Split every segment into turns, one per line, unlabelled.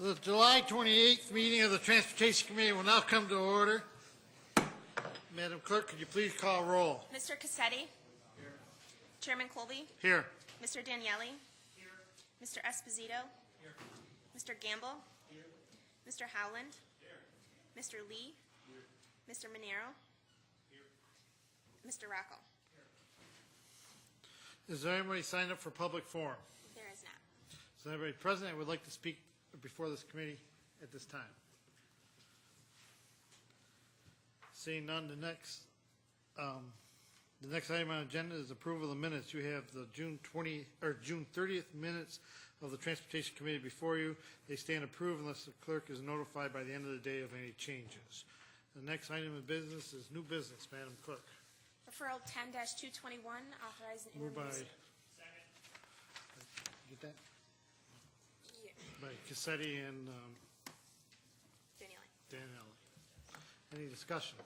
The July 28th meeting of the Transportation Committee will now come to order. Madam Clerk, could you please call roll?
Mr. Cassetti? Here. Chairman Colby?
Here.
Mr. Daniele? Here. Mr. Esposito? Here. Mr. Gamble? Here. Mr. Howland? Here. Mr. Lee? Here. Mr. Monero? Here. Mr. Rocco?
Is there anybody signed up for public forum?
There is not.
Is there anybody present that would like to speak before this committee at this time? Seeing none, the next item on the agenda is approval of the minutes. You have the June 30th minutes of the Transportation Committee before you. They stand approved unless the clerk is notified by the end of the day of any changes. The next item of business is new business. Madam Clerk.
Referral 10-221, authorize an
Moved by.
interview.
Get that?
Yeah.
By Cassetti and
Daniele.
Daniele. Any discussion?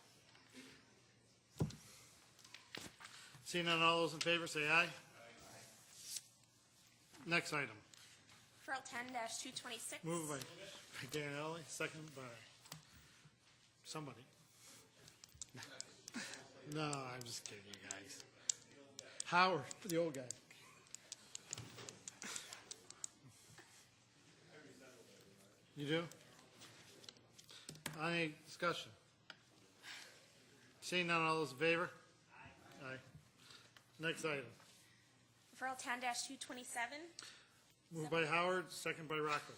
Seeing none, all those in favor say aye. Next item.
Referral 10-226.
Moved by Daniele, second by somebody. No, I'm just kidding, you guys. Howard, the old guy. You do? Any discussion? Seeing none, all those in favor? Aye. Aye. Next item.
Referral 10-227.
Moved by Howard, second by Rocco.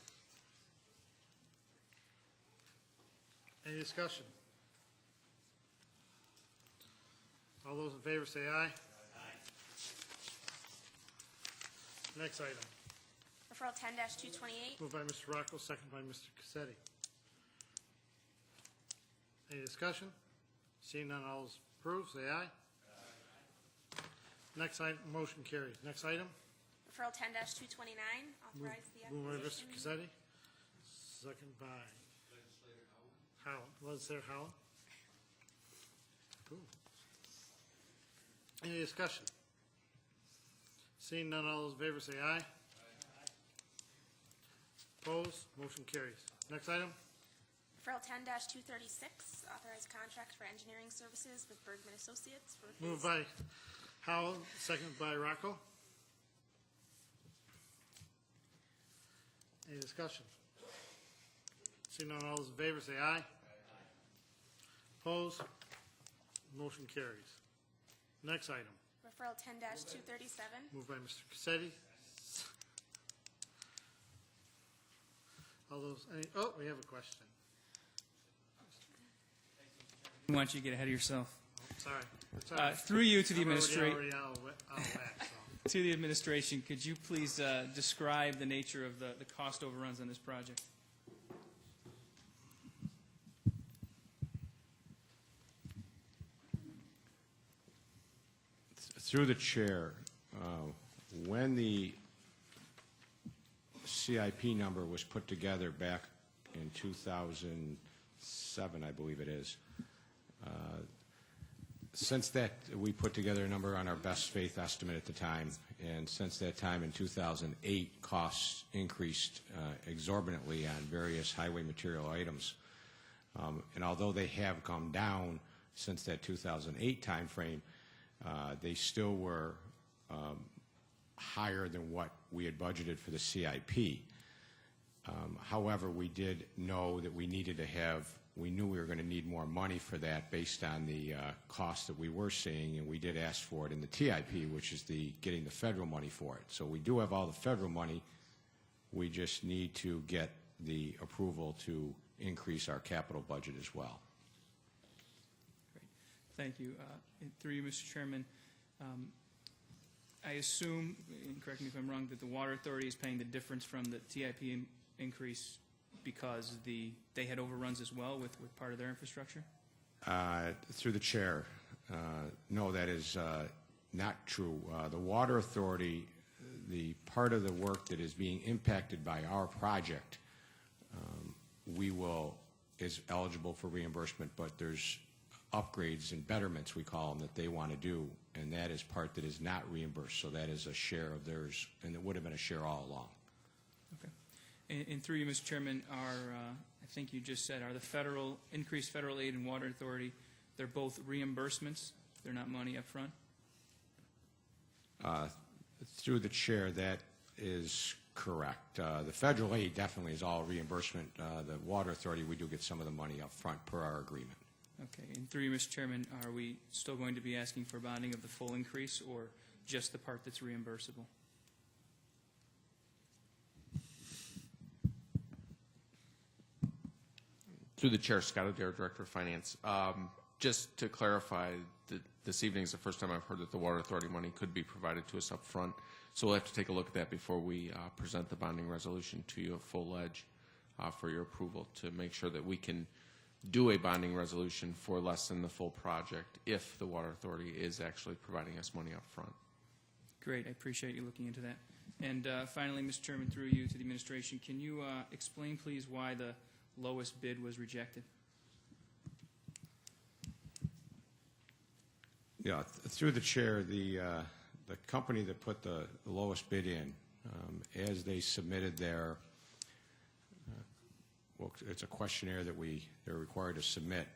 Any discussion? All those in favor say aye. Aye. Next item.
Referral 10-228.
Moved by Mr. Rocco, second by Mr. Cassetti. Any discussion? Seeing none, all those approved, say aye. Aye. Next item, motion carries. Next item.
Referral 10-229, authorize the
Moved by Mr.
acquisition.
Cassetti, second by Legislator Howland. Legislator Howland. Cool. Any discussion? Seeing none, all those in favor say aye. Aye. Opposed? Motion carries. Next item.
Referral 10-236, authorize contract for engineering services with Bergman Associates for
Moved by Howland, second by Rocco. Any discussion? Seeing none, all those in favor say aye. Aye. Opposed? Motion carries. Next item.
Referral 10-237.
Moved by Mr. Cassetti. All those, oh, we have a question.
I want you to get ahead of yourself.
Oh, sorry. Sorry.
Through you to the
I'm
administration.
already out of whack, so.
To the administration, could you please describe the nature of the cost overruns on this project?
Through the chair, when the CIP number was put together back in 2007, I believe it is, since that we put together a number on our best faith estimate at the time, and since that time in 2008, costs increased exorbitantly on various highway material items. And although they have come down since that 2008 time frame, they still were higher than what we had budgeted for the CIP. However, we did know that we needed to have, we knew we were going to need more money for that based on the cost that we were seeing, and we did ask for it in the TIP, which is getting the federal money for it. So we do have all the federal money. We just need to get the approval to increase our capital budget as well.
Great. Thank you. Through you, Mr. Chairman, I assume, and correct me if I'm wrong, that the Water Authority is paying the difference from the TIP increase because they had overruns as well with part of their infrastructure?
Through the chair, no, that is not true. The Water Authority, the part of the work that is being impacted by our project, is eligible for reimbursement, but there's upgrades and betterments, we call them, that they want to do, and that is part that is not reimbursed. So that is a share of theirs, and it would have been a share all along.
Okay. And through you, Mr. Chairman, I think you just said, are the increased federal aid and water authority, they're both reimbursements? They're not money up front?
Through the chair, that is correct. The federal aid definitely is all reimbursement. The water authority, we do get some of the money up front per our agreement.
Okay, and through you, Mr. Chairman, are we still going to be asking for bonding of the full increase or just the part that's reimbursable?
Through the chair, Scott Adair, Director of Finance. Just to clarify, this evening is the first time I've heard that the Water Authority money could be provided to us up front. So we'll have to take a look at that before we present the bonding resolution to you at full ledge for your approval to make sure that we can do a bonding resolution for less than the full project if the Water Authority is actually providing us money up front.
Great, I appreciate you looking into that. And finally, Mr. Chairman, through you to the administration, can you explain, please, why the lowest bid was rejected?
Yeah, through the chair, the company that put the lowest bid in, as they submitted their, well, it's a questionnaire that they're required to submit.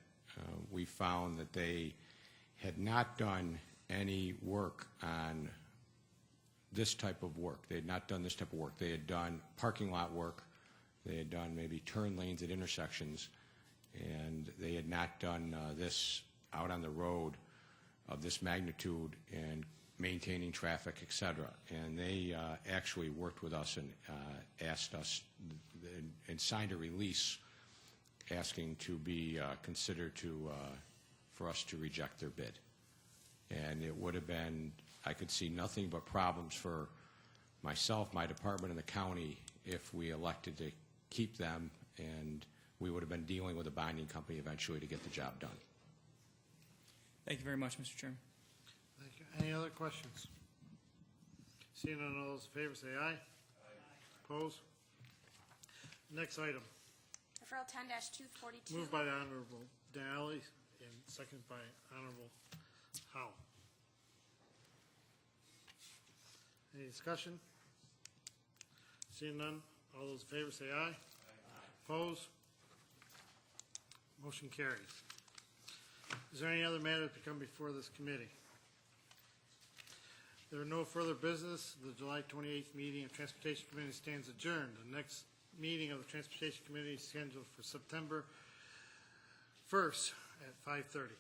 We found that they had not done any work on this type of work. They had not done this type of work. They had done parking lot work. They had done maybe turn lanes at intersections, and they had not done this out on the road of this magnitude and maintaining traffic, et cetera. And they actually worked with us and asked us and signed a release asking to be considered for us to reject their bid. And it would have been, I could see nothing but problems for myself, my department, and the county if we elected to keep them, and we would have been dealing with a bonding company eventually to get the job done.
Thank you very much, Mr. Chairman.
Thank you. Any other questions? Seeing none, all those in favor say aye. Aye. Opposed? Next item.
Referral 10-242.
Moved by the Honorable Denali and seconded by Honorable Howe. Any discussion? Seeing none, all those in favor say aye. Aye. Opposed? Motion carries. Is there any other matter to come before this committee? There are no further business. The July 28th meeting of Transportation Committee stands adjourned. The next meeting of the Transportation Committee is scheduled for September 1st at 5:30.